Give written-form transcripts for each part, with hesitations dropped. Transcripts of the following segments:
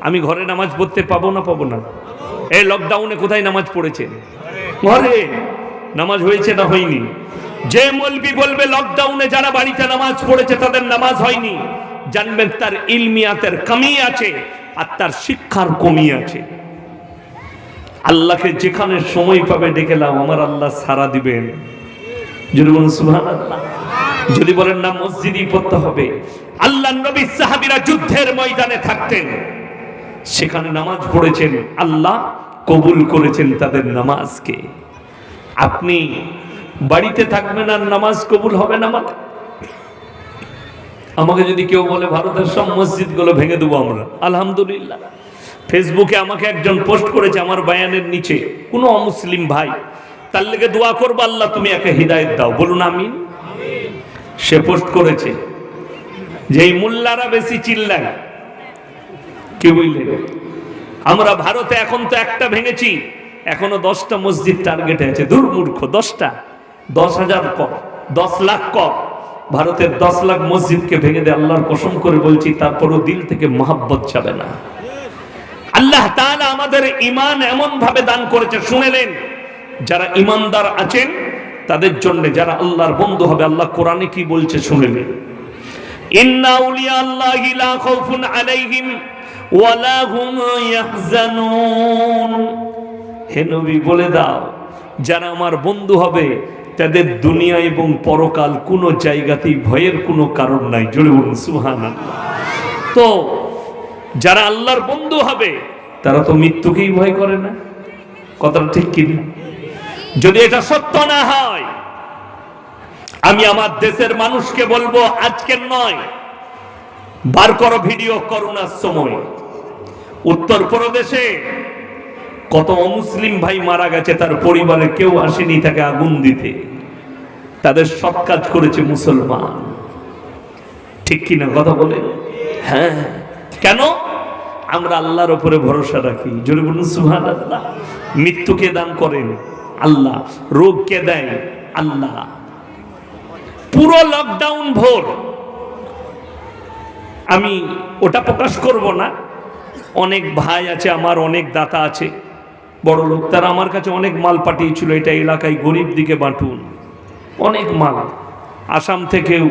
আমি ঘরে নামাজ পড়তে পাবো না? এই লকডাউনে কোথায় নামাজ পড়েছেন? ঘরে। নামাজ হয়েছে না হয়নি? যে মৌলবি বলবে লকডাউনে যারা বাড়িতে নামাজ পড়েছে তাদের নামাজ হয়নি, জানবেন তার ইলমিয়াতের কমি আছে আর তার শিক্ষার কমি আছে। আল্লাহকে যেখানে সময় পাবে ডেকেলাম, আমার আল্লাহ সাড়া দিবেন। যদি বলেন সুবহানাল্লাহ, যদি বলেন না মসজিদই পড়তে হবে। আল্লাহ নবী সাহাবীরা যুদ্ধের ময়দানে থাকতেন, সেখানে নামাজ পড়েছেন, আল্লাহ কবুল করেছেন তাদের নামাজকে। আপনি বাড়িতে থাকবেন আর নামাজ কবুল হবে না? মানে আমাকে যদি কেউ বলে ভারতের সব মসজিদগুলো ভেঙে দেবো আমরা, আলহামদুলিল্লাহ। ফেসবুকে আমাকে একজন পোস্ট করেছে আমার বায়ানের নিচে, কোনো অমুসলিম ভাই, তার লেগে দোয়া করবো আল্লাহ তুমি একে হিদায়াত দাও, বলুন আমিন। সে পোস্ট করেছে যে এই মোল্লারা বেশি চিল্লায়, কি বুঝলেন? আমরা ভারতে এখন তো একটা ভেঙেছি, এখনো 10টা মসজিদ টার্গেটে আছে। দুর্মূর্খ, 10টা, 10,000 কর, 10 লাখ কর, ভারতের 10 লাখ মসজিদকে ভেঙে দেয়। আল্লাহর কসম করে বলছি, তারপরও দিল থেকে মহব্বত যাবে না। আল্লাহ তাআলা আমাদের ঈমান এমন ভাবে দান করেছে, শুনেলেন, যারা ঈমানদার আছেন তাদের জন্য, যারা আল্লাহর বন্ধু হবে, আল্লাহ কোরআনে কি বলছে শুনেলেন, ইন্না আউলিয়া আল্লাহি লা খাউফুন আলাইহিম ওয়া লা হুম ইয়াহজানুন। হে নবী বলে দাও, যারা আমার বন্ধু হবে তাদের দুনিয়া এবং পরকাল কোনো জায়গাতেই ভয়ের কোনো কারণ নাই। জোরে বলুন সুবহানাল্লাহ। তো যারা আল্লাহর বন্ধু হবে তারা তো মৃত্যুকেই ভয় করে না, কথাটা ঠিক কিনা? যদি এটা সত্য না হয়, আমি আমার দেশের মানুষকে বলবো, আজকের নয়, বার করো ভিডিও করোনার সময় উত্তরপ্রদেশে কত অমুসলিম ভাই মারা গেছে, তার পরিবারে কেউ আসেনি তাকে আগুন দিতে, তাদের সৎ কাজ করেছে মুসলমান। ঠিক কিনা কথা বলে? হ্যাঁ। কেন? আমরা আল্লাহর উপরে ভরসা রাখি। জোরে বলুন সুবহানাল্লাহ। মৃত্যুকে দান করেন আল্লাহ, রোগকে দেয় আল্লাহ। পুরো লকডাউন ভোর, আমি ওটা প্রকাশ করব না। অনেক ভাই আছে আমার, অনেক দাতা আছে, বড় লোক, তারা আমার কাছে অনেক মাল পাঠিয়েছিল, এটা এলাকায় গরিব দিকে বাঁটুন। অনেক মাল আসাম থেকেও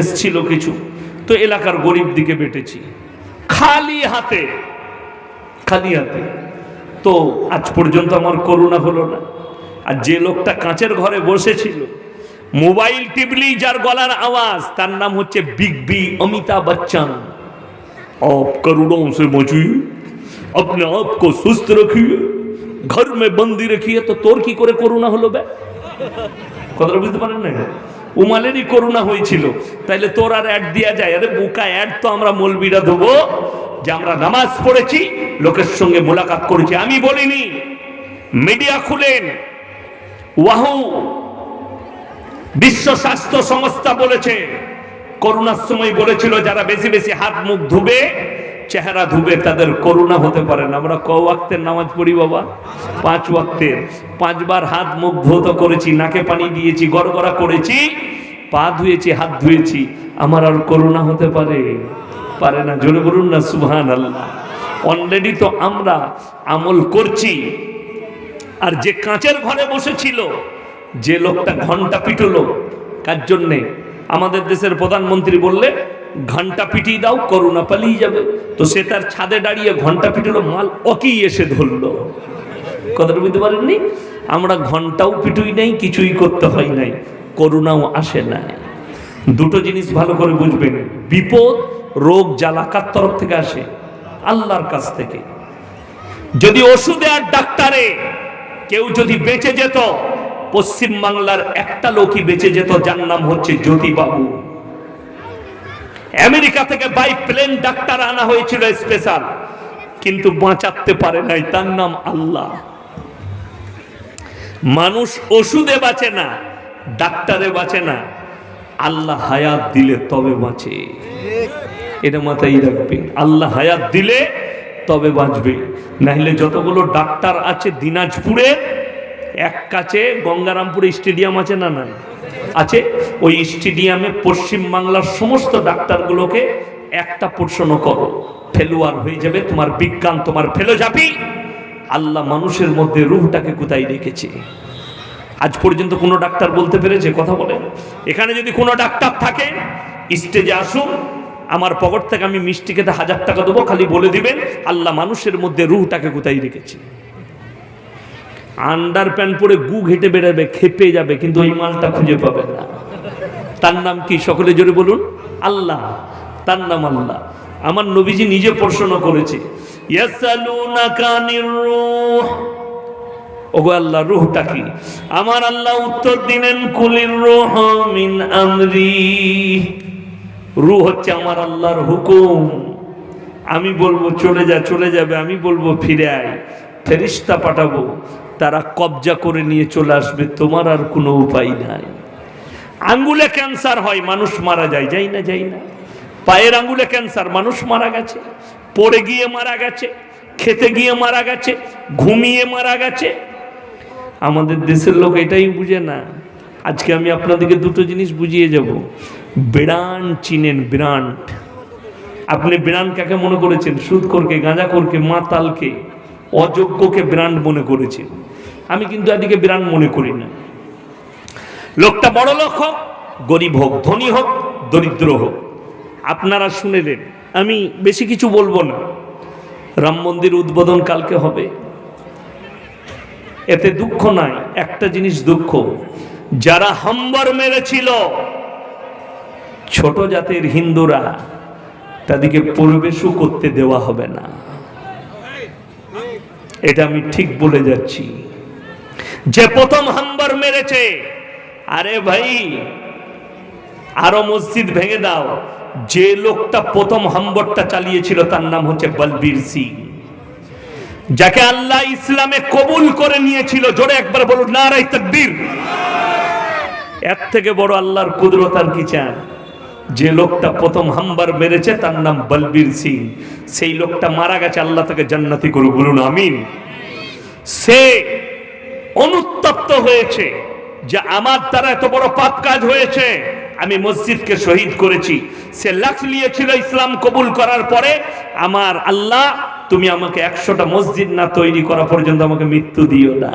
এসছিল কিছু, তো এলাকার গরিব দিকে বেটেছি খালি হাতে। তো আজ পর্যন্ত আমার করুণা হলো না। আর যে লোকটা কাঁচের ঘরে বসেছিল, মোবাইল টিপলি যার গলার আওয়াজ, তার নাম হচ্ছে বিগ বি অমিতাভ বচ্চন। आप करोड़ों से बचिए, अपने आप को सुस्त रखिए, घर में बंदी रखिए। तो তোর কি করে করুণা হলো বে? কথাটা বুঝতে পারেন না? উমালেরই করুণা হয়েছিল, তাইলে তোর আর অ্যাড দেয়া যায়? আরে বোকা, অ্যাড তো আমরা মৌলবীরা দেবো যে আমরা নামাজ পড়েছি, লোকের সঙ্গে মোলাকাত করেছি। আমি বলিনি, মিডিয়া খুলেন, ওয়াহু বিশ্ব স্বাস্থ্য সংস্থা বলেছে, করোনার সময় বলেছিল যারা বেশি বেশি হাত মুখ ধুবে, চেহারা ধুবে, তাদের করোনা হতে পারে না। আমরা ক ওয়াক্তের নামাজ পড়ি বাবা? 5 ওয়াক্তের। 5 বার হাত মুখ ধৌত করেছি, নাকে পানি দিয়েছি, গড়গড়া করেছি, পা ধুয়েছি, হাত ধুয়েছি, আমার আর করোনা হতে পারে না। জোরে বলুন না সুবহানাল্লাহ। অলরেডি তো আমরা আমল করছি। আর যে কাঁচের ঘরে বসেছিল, যে লোকটা ঘন্টা পিটলো, কার জন্যে? আমাদের দেশের প্রধানমন্ত্রী বললে ঘন্টা পিটিয়ে দাও, করোনা পালিয়ে যাবে। তো সে তার ছাদে দাঁড়িয়ে ঘন্টা পিটলো, মাল ওকেই এসে ধরলো। কথাটা বুঝতে পারেননি? আমরা ঘন্টাও পিটুই নাই, কিছুই করতে হয় নাই, করোনাও আসে না। দুটো জিনিস ভালো করে বুঝবেন, বিপদ রোগ জ্বালা কার তরফ থেকে আসে? আল্লাহর কাছ থেকে। যদি ওষুধে আর ডাক্তারে কেউ যদি বেঁচে যেত, পশ্চিম বাংলার একটা লোকই বেঁচে যেত, যার নাম হচ্ছে জ্যোতিবাবু। আমেরিকা থেকে বাই প্লেন ডাক্তার আনা হয়েছিল স্পেশাল, কিন্তু বাঁচাতে পারে নাই, তার নাম আল্লাহ। মানুষ ওষুধে বাঁচে না, ডাক্তারে বাঁচে না, আল্লাহ হায়াত দিলে তবে বাঁচে। এটা মাথায় রাখবেন, আল্লাহ হায়াত দিলে তবে বাঁচবে। নাহলে যতগুলো ডাক্তার আছে দিনাজপুরে, এক কাছে গঙ্গারামপুরে স্টেডিয়াম আছে না? আছে। ওই স্টেডিয়ামে পশ্চিম বাংলার সমস্ত ডাক্তারগুলোকে একটা প্রশ্ন করো, ফেলুয়ার হয়ে যাবে তোমার বিজ্ঞান, তোমার ফেলোজাপি। আল্লাহ মানুষের মধ্যে রূহটাকে কোথায় রেখেছে? আজ পর্যন্ত কোনো ডাক্তার বলতে পেরেছে? কথা বলেন। এখানে যদি কোনো ডাক্তার থাকে স্টেজে আসুন, আমার পকেট থেকে আমি মিষ্টি খেতে 1000 টাকা দেবো, খালি বলে দিবেন আল্লাহ মানুষের মধ্যে রূহটাকে কোথায় রেখেছে। আন্ডার প্যান্ট পরে গু ঘেটে বেড়াবে, খেপে যাবে, কিন্তু ওই মালটা খুঁজে পাবে না। তার নাম কি? সকলে জোরে বলুন, আল্লাহ। তার নাম আল্লাহ। আমার নবীজি নিজে প্রশ্ন করেছে, ইয়াসালুনাকা আনির রূহ, ওগো আল্লাহ রূহটা কি? আমার আল্লাহ উত্তর দিলেন, কুলির রূহ মিন আমরি, রূহ হচ্ছে আমার আল্লাহর হুকুম। আমি বলবো চলে যা, চলে যাবে। আমি বলবো ফিরে আয়, ফেরেশতা পাঠাবো, তারা কবজা করে নিয়ে চলে আসবে। তোমার আর কোনো উপায় নাই। আঙ্গুলে ক্যান্সার হয়, মানুষ মারা যায়, যাই না? যাই না? পায়ের আঙ্গুলে ক্যান্সার, মানুষ মারা গেছে, পড়ে গিয়ে মারা গেছে, খেতে গিয়ে মারা গেছে, ঘুমিয়ে মারা গেছে। আমাদের দেশের লোক এটাই বুঝে না। আজকে আমি আপনাদেরকে দুটো জিনিস বুঝিয়ে যাব। ব্র্যান্ড চিনেন? ব্র্যান্ড, আপনি ব্র্যান্ড কাকে মনে করেছেন? সুদখোরকে, গাঁজাখোরকে, মাতালকে, অযোগ্যকে ব্র্যান্ড মনে করেছেন। আমি কিন্তু এদিকে ব্র্যান্ড মনে করি না। লোকটা বড় লোক হোক, গরিব হোক, ধনী হোক, দরিদ্র হোক, আপনারা শুনেলেন। আমি বেশি কিছু বলবো না। রাম মন্দির উদ্বোধন কালকে হবে, এতে দুঃখ নাই। একটা জিনিস দুঃখ, যারা হাম্বার মেরেছিল ছোট জাতের হিন্দুরা, তাদেরকে প্রবেশও করতে দেওয়া হবে না। এটা আমি ঠিক বলে যাচ্ছি। যে প্রথম হাম্বার মেরেছে, আরে ভাই আরো মসজিদ ভেঙে দাও। যে লোকটা প্রথম হাম্বরটা চালিয়েছিল তার নাম হচ্ছে বলবীর সিং, যাকে আল্লাহ ইসলামে কবুল করে নিয়েছিল। জোরে একবার বলুন নারায়ে তাকবীর। এর থেকে বড় আল্লাহর কুদরত আর কি চান? যে লোকটা প্রথম হাম্বার মেরেছে তার নাম বলবীর সিং। সেই লোকটা মারা গেছে, আল্লাহ তাকে জান্নাতি করুক, বলুন আমিন। সে অনুতপ্ত হয়েছে যে আমার দ্বারা এত বড় পাপ কাজ হয়েছে, আমি মসজিদকে শহীদ করেছি। সে লাখ নিয়েছিল ইসলাম কবুল করার পরে, আমার আল্লাহ তুমি আমাকে 100টা মসজিদ না তৈরি করা পর্যন্ত আমাকে মৃত্যু দিও না।